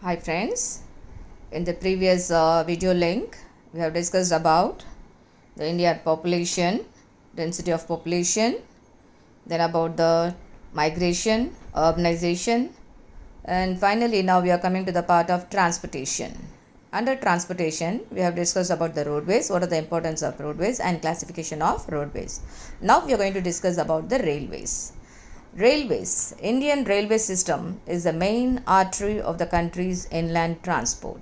Hi friends, in the previous video link we have discussed about the Indian population, density of population, then about the migration, urbanization, and finally now we are coming to the part of transportation. Under transportation we have discussed about the roadways, what are the importance of roadways and classification of roadways. Now we are going to discuss about the railways. Railways. Indian railway system is the main artery of the country's inland transport.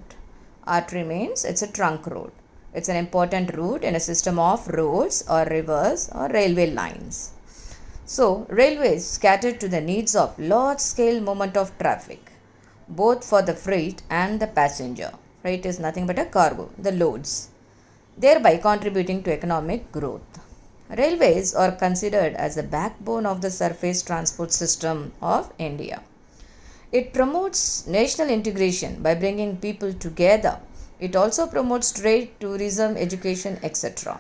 Artery means it's a trunk road. It's an important route in a system of roads or rivers or railway lines. So, railways cater to the needs of large scale movement of traffic, both for the freight and the passenger. Freight is nothing but a cargo, the loads, thereby contributing to economic growth. Railways are considered as the backbone of the surface transport system of India. It promotes national integration by bringing people together. It also promotes trade, tourism, education, etc.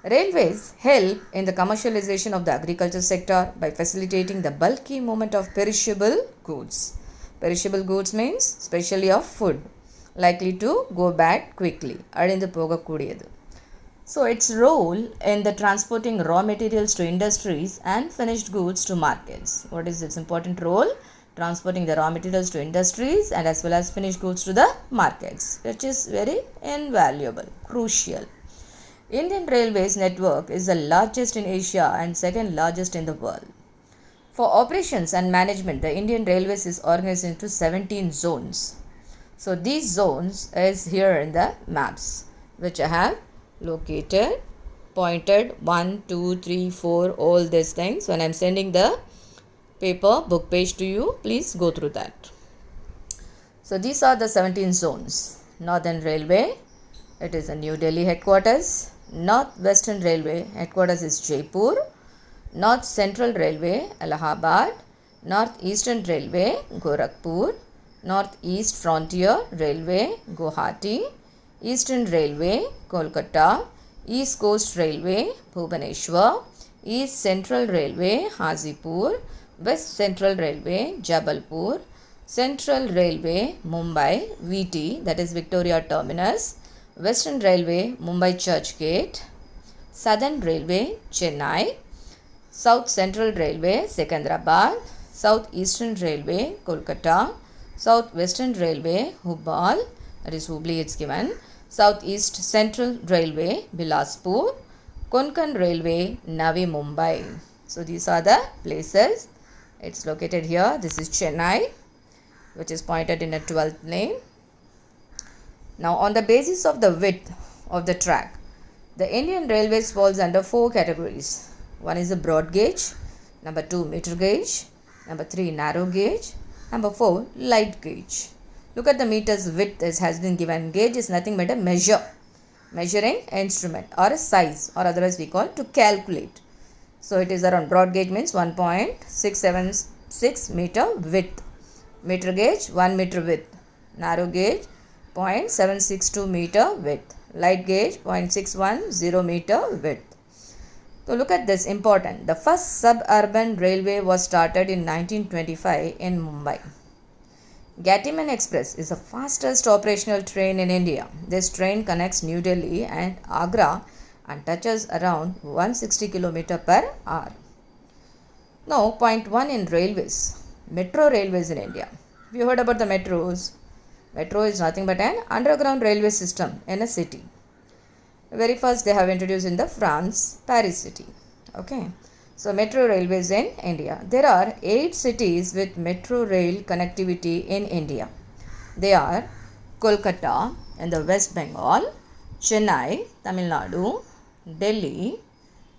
Railways help in the commercialization of the agriculture sector by facilitating the bulky movement of perishable goods. Perishable goods means especially of food, likely to go bad quickly. Adindu pogakudiyadu. So, its role in the transporting raw materials to industries and finished goods to markets. What is its important role? Transporting the raw materials to industries and as well as finished goods to the markets, which is very invaluable, crucial. Indian Railways network is the largest in Asia and second largest in the world. For operations and management, the Indian Railways is organized into 17 zones. So, these zones is here in the maps, which I have located, pointed 1, 2, 3, 4, all these things. When I am sending the paper book page to you, please go through that. So these are the 17 zones. Northern Railway, it is a New Delhi headquarters. North Western Railway headquarters is Jaipur. North Central Railway, Allahabad. North Eastern Railway, Gorakhpur. North East Frontier Railway, Guwahati. Eastern Railway, Kolkata. East Coast Railway, Bhubaneswar. East Central Railway, Hazipur. West Central Railway, Jabalpur. Central Railway, Mumbai, VT, that is Victoria Terminus. Western Railway, Mumbai Churchgate. Southern Railway, Chennai. South Central Railway, Secunderabad. South Eastern Railway, Kolkata. South Western Railway, Hubal, that is Hubli it's given. South East Central Railway, Bilaspur. Konkan Railway, Navi Mumbai. So these are the places. It's located here. This is Chennai, which is pointed in a 12th lane. Now on the basis of the width of the track, the Indian Railways falls under 4 categories. One is the broad gauge, number 2 meter gauge, number 3 narrow gauge, number 4 light gauge. Look at the meters width has been given. Gauge is nothing but a measuring instrument or a size, or otherwise we call to calculate. So it is around, broad gauge means 1.676 meter width. Meter gauge 1 meter width. Narrow gauge 0.762 meter width. Light gauge 0.610 meter width. So look at this, important. The first suburban railway was started in 1925 in Mumbai. Gatiman Express is the fastest operational train in India. This train connects New Delhi and Agra and touches around 160 km per hour. Now, point 1 in railways. Metro railways in India. Have you heard about the metros? Metro is nothing but an underground railway system in a city. Very first they have introduced in the France, Paris city. Okay. So, metro railways in India. There are 8 cities with metro rail connectivity in India. They are Kolkata in the West Bengal, Chennai, Tamil Nadu, Delhi,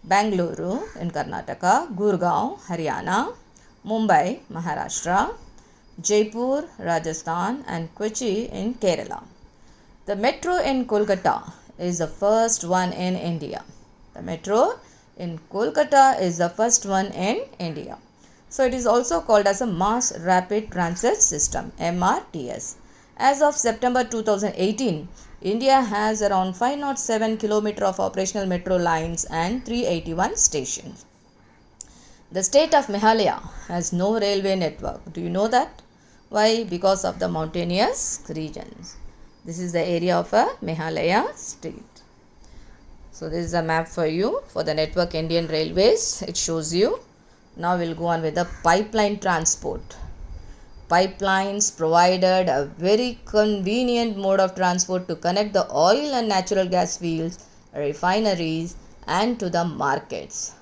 Bangalore in Karnataka, Gurgaon, Haryana, Mumbai, Maharashtra, Jaipur, Rajasthan and Kochi in Kerala. The metro in Kolkata is the first one in India. The metro in Kolkata is the first one in India. So it is also called as a Mass Rapid Transit System, MRTS. As of September 2018, India has around 507 km of operational metro lines and 381 stations. The state of Meghalaya has no railway network. Do you know that? Why? Because of the mountainous regions. This is the area of a Meghalaya state. So this is a map for you for the network Indian Railways. It shows you. Now we'll go on with the pipeline transport. Pipelines provided a very convenient mode of transport to connect the oil and natural gas fields, refineries, and to the markets.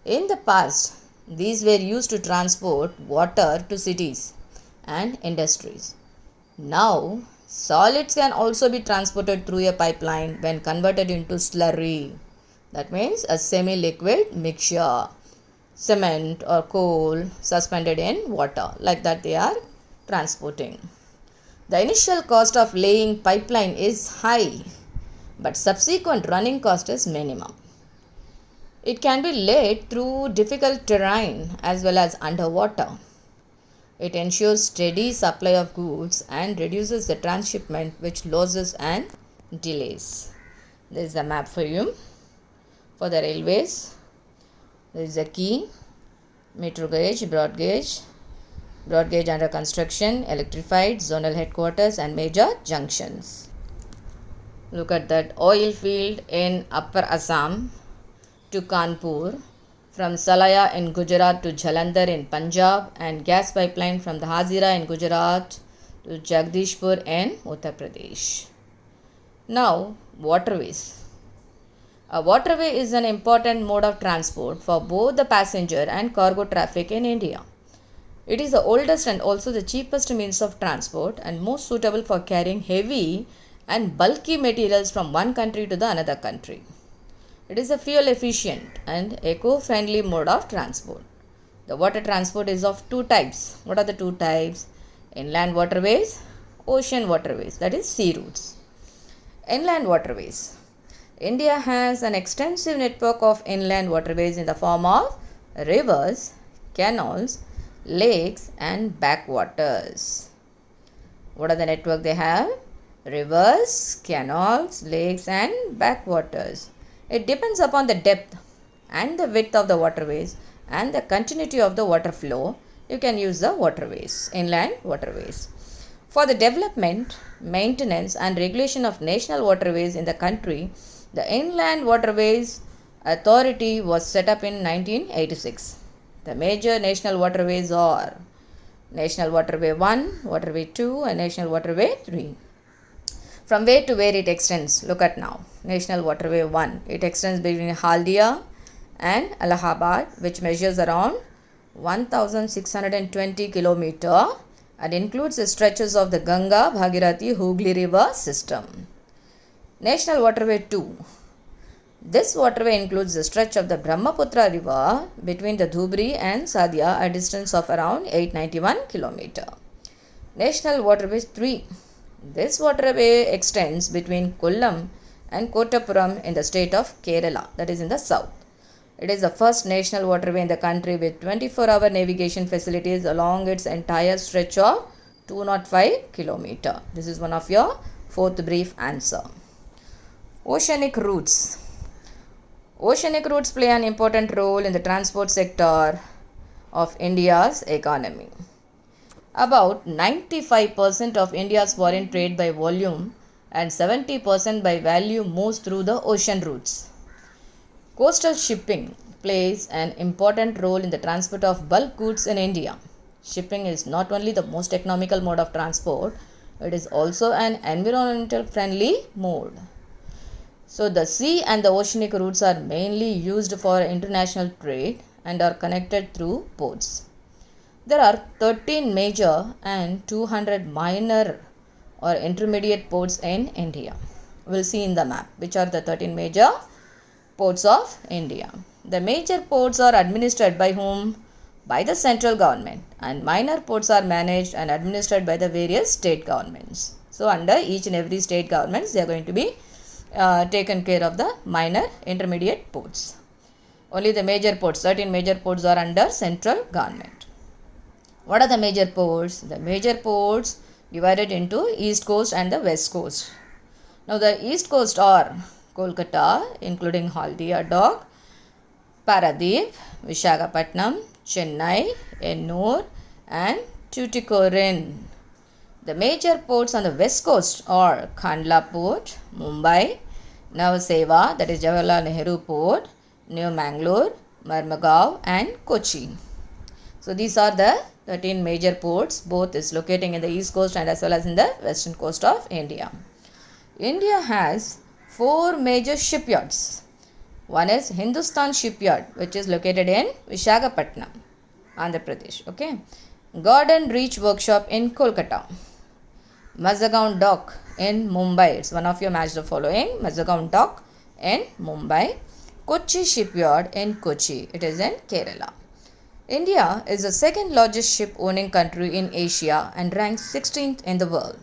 In the past, these were used to transport water to cities and industries. Now, solids can also be transported through a pipeline when converted into slurry. That means a semi-liquid mixture, cement or coal suspended in water, like that they are transporting. The initial cost of laying pipeline is high, but subsequent running cost is minimum. It can be laid through difficult terrain as well as underwater. It ensures steady supply of goods and reduces the transshipment which losses and delays. This is a map for you for the railways. There is a key, metro gauge, broad gauge under construction, electrified, zonal headquarters and major junctions. Look at that oil field in Upper Assam to Kanpur, from Salaya in Gujarat to Jalandhar in Punjab, and gas pipeline from the Hazira in Gujarat to Jagdishpur in Uttar Pradesh. Now, waterways. A waterway is an important mode of transport for both the passenger and cargo traffic in India. It is the oldest and also the cheapest means of transport and most suitable for carrying heavy and bulky materials from one country to the another country. It is a fuel efficient and eco-friendly mode of transport. The water transport is of two types. What are the two types? Inland waterways, ocean waterways, that is sea routes. Inland waterways. India has an extensive network of inland waterways in the form of rivers, canals, lakes and backwaters. What are the network they have? Rivers, canals, lakes and backwaters. It depends upon the depth and the width of the waterways and the continuity of the water flow. You can use the waterways, inland waterways. For the development, maintenance and regulation of national waterways in the country, the Inland Waterways Authority was set up in 1986. The major national waterways are National Waterway 1, Waterway 2 and National Waterway 3. From where to where it extends? Look at now. National Waterway 1. It extends between Haldia and Allahabad, which measures around 1620 kilometer and includes the stretches of the Ganga, Bhagirathi, Hooghly River system. National Waterway 2. This waterway includes the stretch of the Brahmaputra River between the Dhubri and Sadia, a distance of around 891 km. National Waterway 3. This waterway extends between Kollam and Kottapuram in the state of Kerala, that is in the south. It is the first national waterway in the country with 24-hour navigation facilities along its entire stretch of 205 km. This is one of your fourth brief answer. Oceanic routes. Oceanic routes play an important role in the transport sector of India's economy. About 95% of India's foreign trade by volume and 70% by value moves through the ocean routes. Coastal shipping plays an important role in the transport of bulk goods in India. Shipping is not only the most economical mode of transport, it is also an environmental friendly mode. So the sea and the oceanic routes are mainly used for international trade and are connected through ports. There are 13 major and 200 minor or intermediate ports in India. We'll see in the map which are the 13 major ports of India. The major ports are administered by whom? By the central government, and minor ports are managed and administered by the various state governments. So under each and every state governments, they are going to be taken care of the minor intermediate ports. Only the major ports, 13 major ports are under central government. What are the major ports? The major ports divided into East Coast and the West Coast. Now the East Coast are Kolkata, including Haldia Dock, Paradip, Visakhapatnam, Chennai, Ennore and Tuticorin. The major ports on the west coast are Kandla Port, Mumbai, Navaseva, that is Jawaharlal Nehru Port, New Mangalore, Marmagaon and Kochi. So these are the 13 major ports, both is locating in the east coast and as well as in the western coast of India. India has 4 major shipyards. One is Hindustan Shipyard, which is located in Visakhapatnam, Andhra Pradesh. Okay. Garden Reach Workshop in Kolkata. Mazagon Dock in Mumbai. It's one of your match the following. Mazagon Dock in Mumbai. Kochi Shipyard in Kochi. It is in Kerala. India is the second largest ship owning country in Asia and ranks 16th in the world.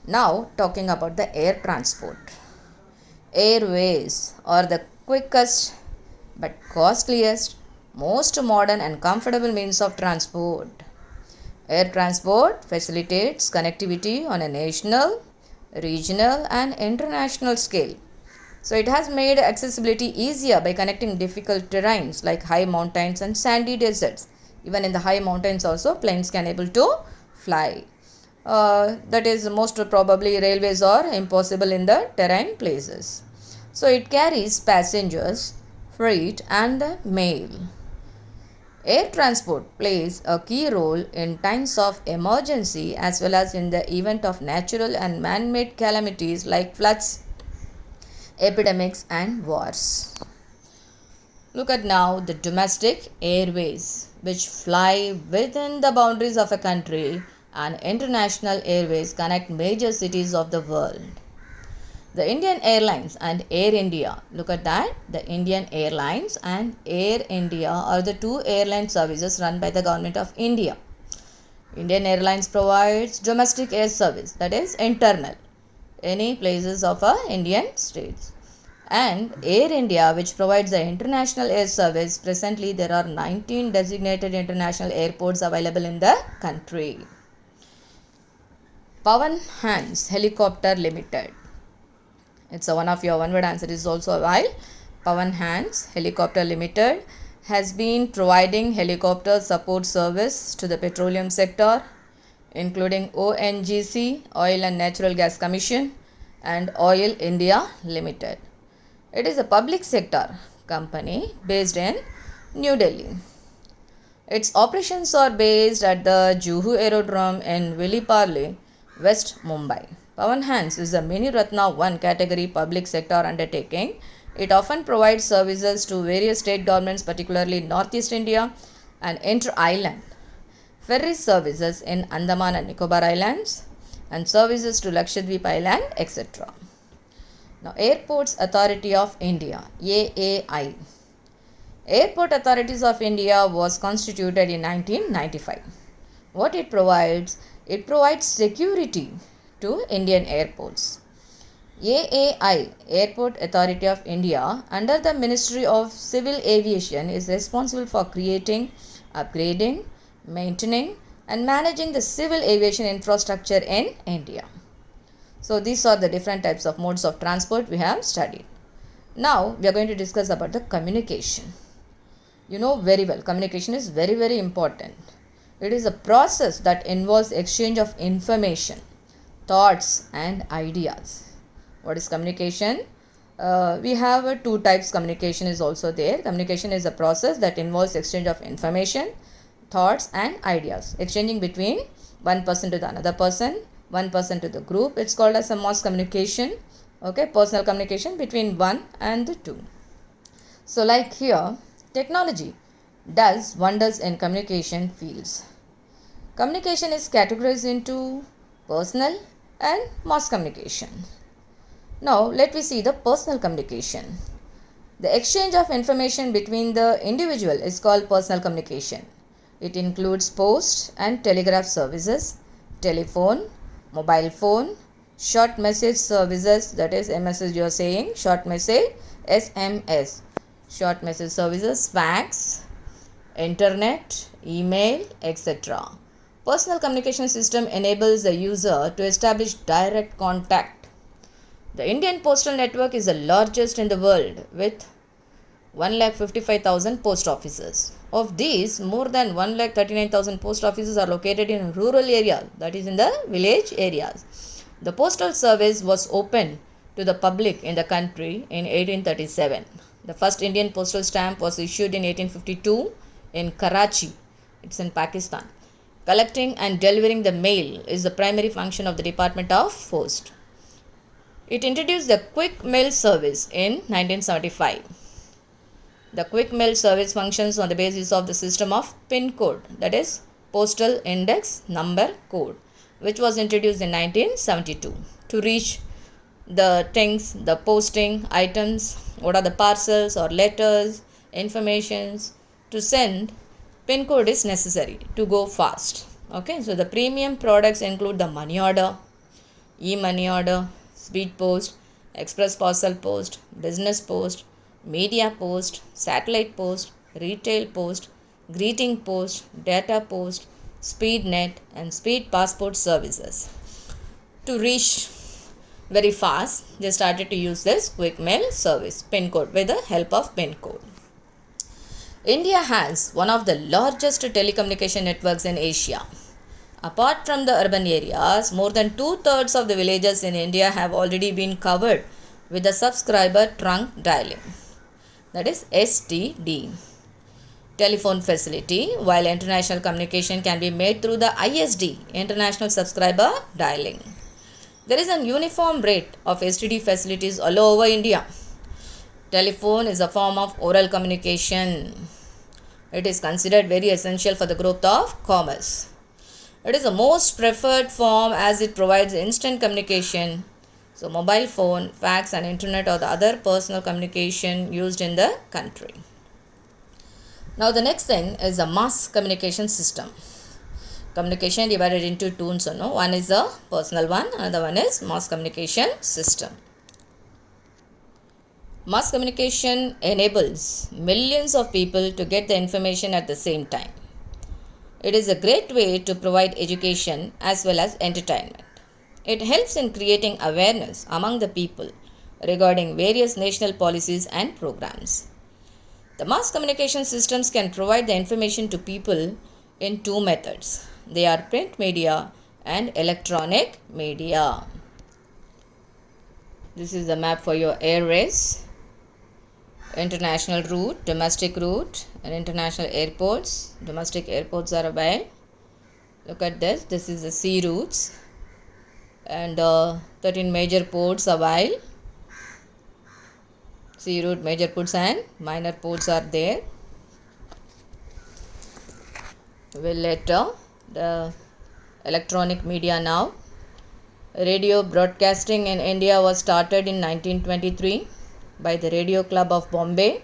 Now talking about the air transport. Airways are the quickest but costliest, most modern and comfortable means of transport. Air transport facilitates connectivity on a national, regional and international scale. So it has made accessibility easier by connecting difficult terrains like high mountains and sandy deserts. Even in the high mountains also planes can able to fly. That is most probably railways are impossible in the terrain places. So it carries passengers, freight and mail. Air transport plays a key role in times of emergency as well as in the event of natural and man-made calamities like floods, epidemics and wars. Look at now the domestic airways which fly within the boundaries of a country, and international airways connect major cities of the world. The Indian Airlines and Air India, look at that, the Indian Airlines and Air India are the 2 airline services run by the Government of India. Indian Airlines provides domestic air service, that is internal, any places of a Indian states. And Air India, which provides the international air service. Presently there are 19 designated international airports available in the country. Pawan Hans Helicopter Limited. It's a one of your one word answer is also a while. Pawan Hans Helicopter Limited has been providing helicopter support service to the petroleum sector, including ONGC, Oil and Natural Gas Commission, and Oil India Limited. It is a public sector company based in New Delhi. Its operations are based at the Juhu Aerodrome in Viliparle, West Mumbai. Pawan Hans is a Mini Ratna 1 category public sector undertaking. It often provides services to various state governments, particularly Northeast India and inter-island, ferry services in Andaman and Nicobar Islands, and services to Lakshadweep Island, etc. Now, Airports Authority of India, AAI. Airport Authorities of India was constituted in 1995. What it provides? It provides security to Indian airports. AAI, Airport Authority of India, under the Ministry of Civil Aviation, is responsible for creating, upgrading, maintaining and managing the civil aviation infrastructure in India. So these are the different types of modes of transport we have studied. Now we are going to discuss about the communication. You know very well, communication is very, very important. It is a process that involves exchange of information, thoughts and ideas. What is communication? We have 2 types. Communication is also there. Communication is a process that involves exchange of information, thoughts and ideas, exchanging between one person to the another person, one person to the group. It's called as a mass communication. Okay, personal communication between one and the 2. So like here, technology does wonders in communication fields. Communication is categorized into personal and mass communication. Now let me see the personal communication. The exchange of information between the individual is called personal communication. It includes post and telegraph services, telephone, mobile phone, short message services, that is message you are saying, short message, SMS, short message services, fax, internet, email, etc. Personal communication system enables the user to establish direct contact. The Indian postal network is the largest in the world with 1,55,000 post offices. Of these, more than 1,39,000 post offices are located in rural areas, that is in the village areas. The postal service was opened to the public in the country in 1837. The first Indian postal stamp was issued in 1852 in Karachi. It's in Pakistan. Collecting and delivering the mail is the primary function of the Department of Post. It introduced the quick mail service in 1975. The quick mail service functions on the basis of the system of PIN code, that is Postal Index Number Code, which was introduced in 1972 to reach the things, the posting items, what are the parcels or letters, informations to send. PIN code is necessary to go fast. Okay, so the premium products include the money order, e-money order, speed post, express parcel post, business post, media post, satellite post, retail post, greeting post, data post, speed net and speed passport services. To reach very fast, they started to use this quick mail service, PIN code, with the help of PIN code. India has one of the largest telecommunication networks in Asia. Apart from the urban areas, more than 2/3 of the villages in India have already been covered with the subscriber trunk dialing, that is STD telephone facility, while international communication can be made through the ISD, international subscriber dialing. There is a uniform rate of STD facilities all over India. Telephone is a form of oral communication. It is considered very essential for the growth of commerce. It is the most preferred form as it provides instant communication. So mobile phone, fax and internet are the other personal communication used in the country. Now the next thing is a mass communication system. Communication divided into two. So no, one is the personal one, another one is mass communication system. Mass communication enables millions of people to get the information at the same time. It is a great way to provide education as well as entertainment. It helps in creating awareness among the people regarding various national policies and programs. The mass communication systems can provide the information to people in two methods. They are print media and electronic media. This is the map for your airways. International route, domestic route and international airports. Domestic airports are available. Look at this. This is the sea routes and 13 major ports available. Sea route, major ports and minor ports are there. We'll later the electronic media now. Radio broadcasting in India was started in 1923 by the Radio Club of Bombay.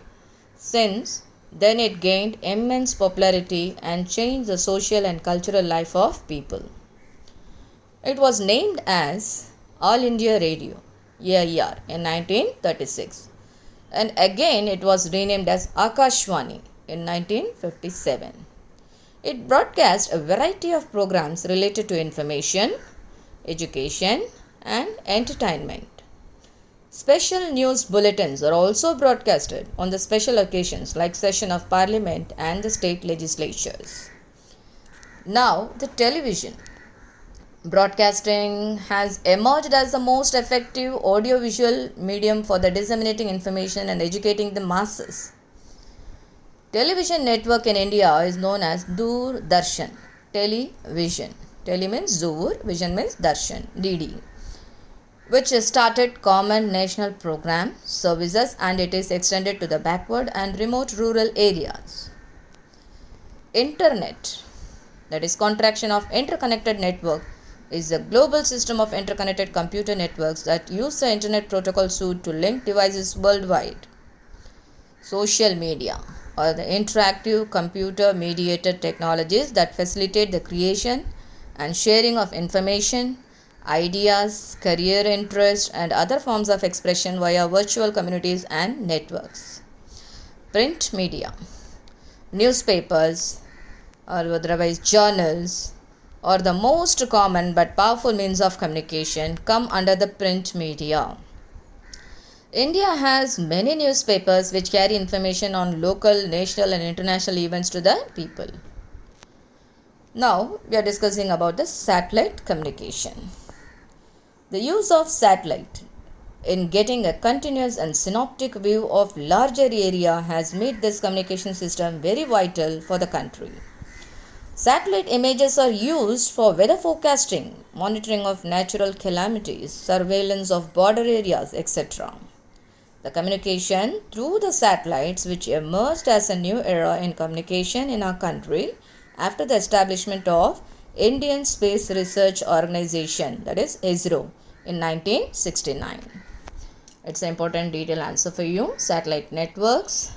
Since then it gained immense popularity and changed the social and cultural life of people. It was named as All India Radio, AIR, in 1936 and again it was renamed as Akashvani in 1957. It broadcast a variety of programs related to information, education and entertainment. Special news bulletins are also broadcasted on the special occasions like session of parliament and the state legislatures. Now the television broadcasting has emerged as the most effective audiovisual medium for the disseminating information and educating the masses. Television network in India is known as Doordarshan television. Tele means Dur, vision means Darshan, DD, which started common national program services and it is extended to the backward and remote rural areas. Internet, that is contraction of interconnected network, is a global system of interconnected computer networks that use the internet protocol suite to link devices worldwide. Social media or the interactive computer mediated technologies that facilitate the creation and sharing of information, ideas, career interest and other forms of expression via virtual communities and networks. Print media, newspapers or otherwise journals or the most common but powerful means of communication come under the print media. India has many newspapers which carry information on local, national and international events to the people. Now we are discussing about the satellite communication. The use of satellite in getting a continuous and synoptic view of larger area has made this communication system very vital for the country. Satellite images are used for weather forecasting, monitoring of natural calamities, surveillance of border areas, etc. The communication through the satellites, which emerged as a new era in communication in our country after the establishment of Indian Space Research Organization, that is ISRO, in 1969. It's an important detailed answer for you. Satellite networks.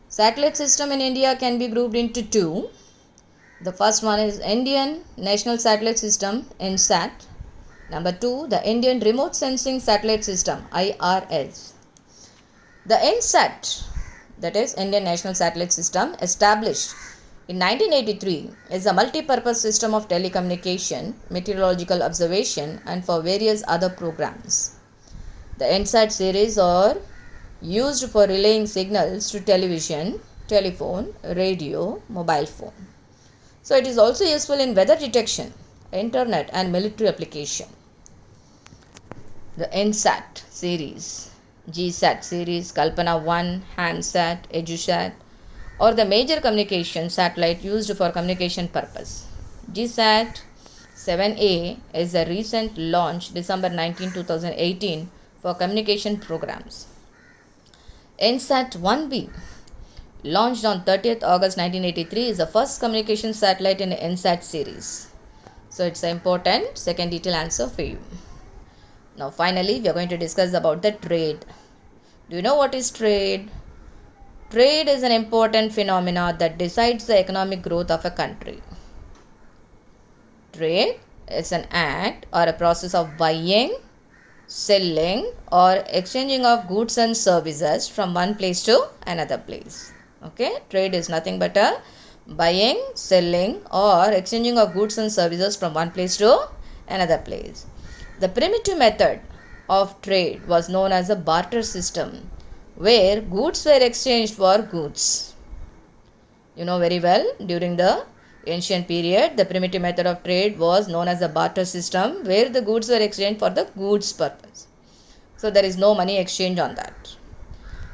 Satellite system in India can be grouped into two. The first one is Indian National Satellite System, INSAT. Number 2, the Indian Remote Sensing Satellite System, IRS. The INSAT, that is Indian National Satellite System, established in 1983, is a multi-purpose system of telecommunication, meteorological observation and for various other programs. The INSAT series are used for relaying signals to television, telephone, radio, mobile phone. So it is also useful in weather detection, internet and military application. The INSAT series, GSAT series, Kalpana 1, Hansat, EduSat or the major communication satellite used for communication purpose. GSAT 7A is a recent launch December 19, 2018 for communication programs. INSAT 1B launched on 30th August 1983 is the first communication satellite in the INSAT series. So it's an important second detailed answer for you. Now finally we are going to discuss about the trade. Do you know what is trade? Trade is an important phenomena that decides the economic growth of a country. Trade is an act or a process of buying, selling or exchanging of goods and services from one place to another place. Okay, trade is nothing but a buying, selling or exchanging of goods and services from one place to another place. The primitive method of trade was known as a barter system, where goods were exchanged for goods. You know very well, during the ancient period, the primitive method of trade was known as a barter system, where the goods were exchanged for the goods purpose. So there is no money exchange on that.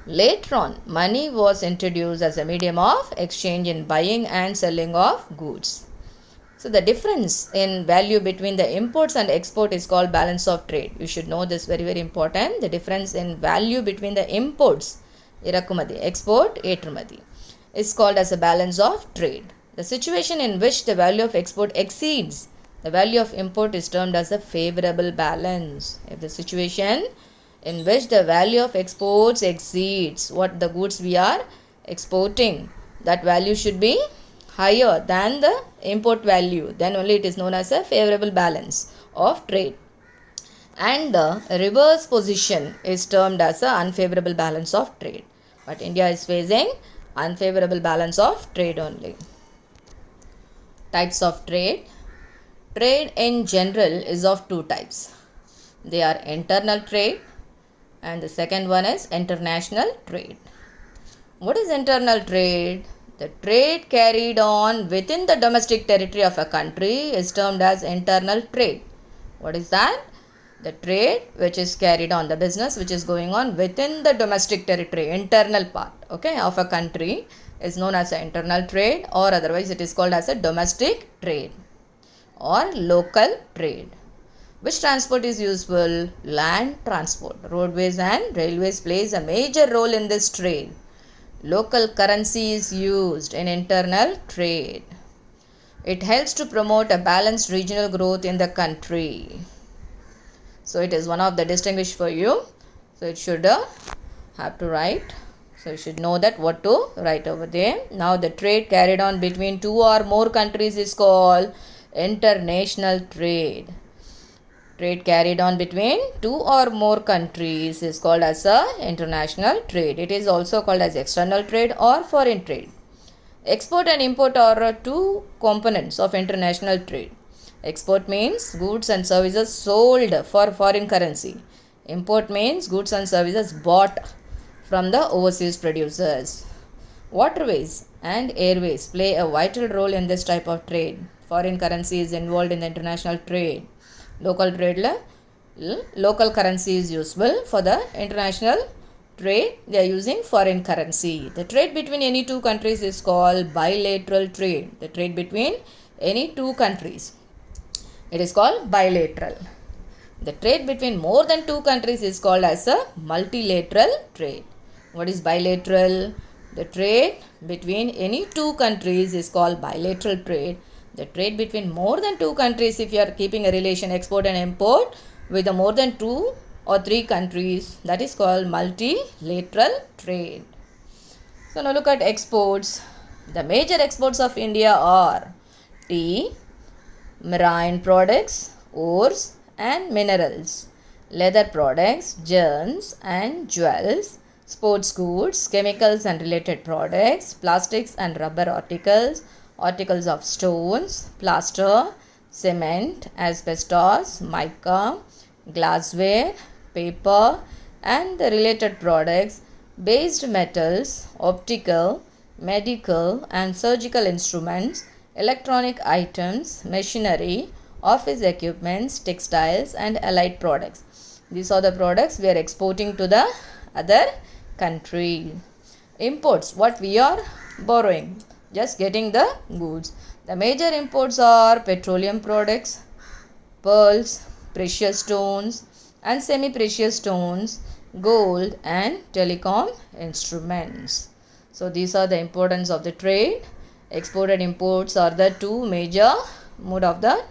Later on, money was introduced as a medium of exchange in buying and selling of goods. So the difference in value between the imports and export is called balance of trade. You should know this, very very important. The difference in value between the imports, Irakumadi, export, Etrumadi, is called as a balance of trade. The situation in which the value of export exceeds the value of import is termed as a favorable balance. If the situation in which the value of exports exceeds what the goods we are exporting, that value should be higher than the import value, then only it is known as a favorable balance of trade. And the reverse position is termed as an unfavorable balance of trade. But India is facing unfavorable balance of trade only. Types of trade. Trade in general is of two types. They are internal trade and the second one is international trade. What is internal trade? The trade carried on within the domestic territory of a country is termed as internal trade. What is that? The trade which is carried on, the business which is going on within the domestic territory, internal part, okay, of a country is known as an internal trade, or otherwise it is called as a domestic trade or local trade. Which transport is useful? Land transport. Roadways and railways plays a major role in this trade. Local currency is used in internal trade. It helps to promote a balanced regional growth in the country. So it is one of the distinguished for you. So it should have to write. So you should know that what to write over there. Now the trade carried on between two or more countries is called international trade. Trade carried on between two or more countries is called as a international trade. It is also called as external trade or foreign trade. Export and import are two components of international trade. Export means goods and services sold for foreign currency. Import means goods and services bought from the overseas producers. Waterways and airways play a vital role in this type of trade. Foreign currency is involved in the international trade. Local trade, local currency is useful for the international trade. They are using foreign currency. The trade between any two countries is called bilateral trade. The trade between any two countries, it is called bilateral. The trade between more than two countries is called as a multilateral trade. What is bilateral? The trade between any two countries is called bilateral trade. The trade between more than two countries, if you are keeping a relation export and import with the more than two or three countries, that is called multilateral trade. So now look at exports. The major exports of India are tea, marine products, ores and minerals, leather products, gems and jewels, sports goods, chemicals and related products, plastics and rubber articles, articles of stones, plaster, cement, asbestos, mica, glassware, paper and the related products, based metals, optical, medical and surgical instruments, electronic items, machinery, office equipments, textiles and allied products. These are the products we are exporting to the other country. Imports, what we are borrowing, just getting the goods. The major imports are petroleum products, pearls, precious stones and semi-precious stones, gold and telecom instruments. So these are the importance of the trade. Export and imports are the two major mode of the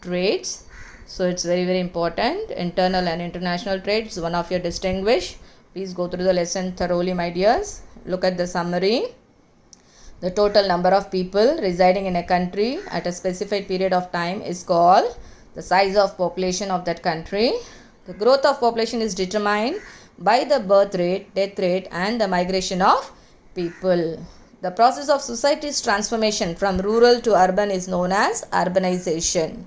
trades. So it's very important. Internal and international trade is one of your distinguished. Please go through the lesson thoroughly, my dears. Look at the summary. The total number of people residing in a country at a specified period of time is called the size of population of that country. The growth of population is determined by the birth rate, death rate and the migration of people. The process of society's transformation from rural to urban is known as urbanization.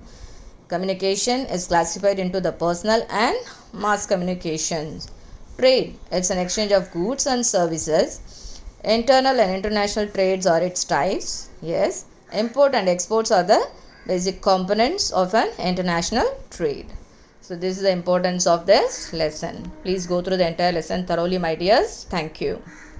Communication is classified into the personal and mass communications. Trade, it's an exchange of goods and services. Internal and international trades are its types. Yes, import and exports are the basic components of an international trade. So this is the importance of this lesson. Please go through the entire lesson thoroughly, my dears. Thank you.